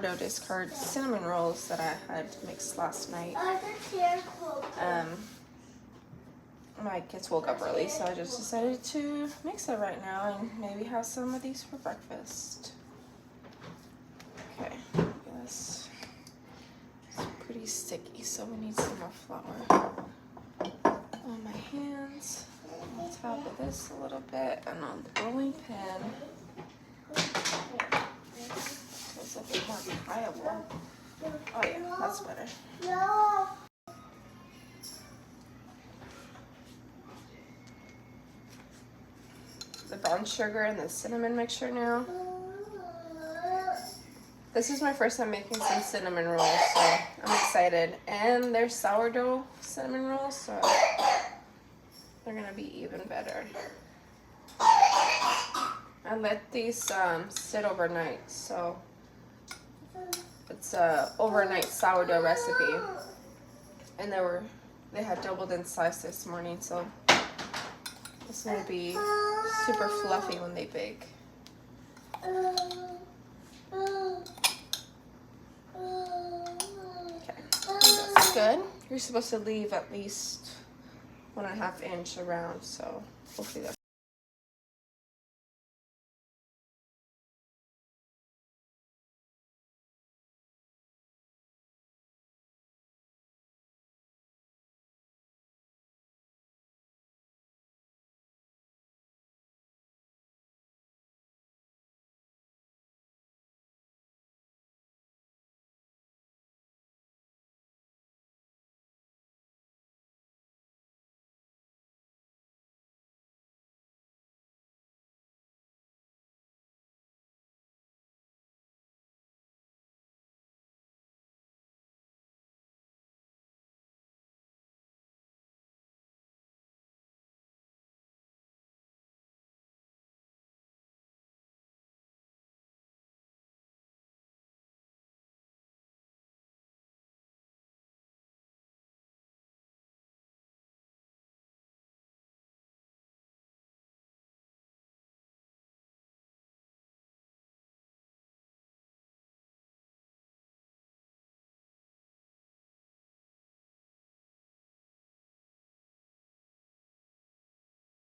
discard cinnamon rolls that I had mixed last night. My kids woke up early, so I just decided to mix it right now and maybe have some of these for breakfast. Okay, yes, it's pretty sticky, so we need some more flour on my hands, on top of this a little bit, and on the rolling pin. It's a bit more pliable. Oh yeah, that's better. The brown sugar and the cinnamon mixture now. This is my first time making some cinnamon rolls, so I'm excited. And they're sourdough cinnamon rolls, so they're gonna be even better. I let these sit overnight, so it's a overnight sourdough recipe, and they had doubled in size this morning, so it's gonna be super fluffy when they bake. Okay, that's good. You're supposed to leave at least 1.5 inch around, so hopefully that's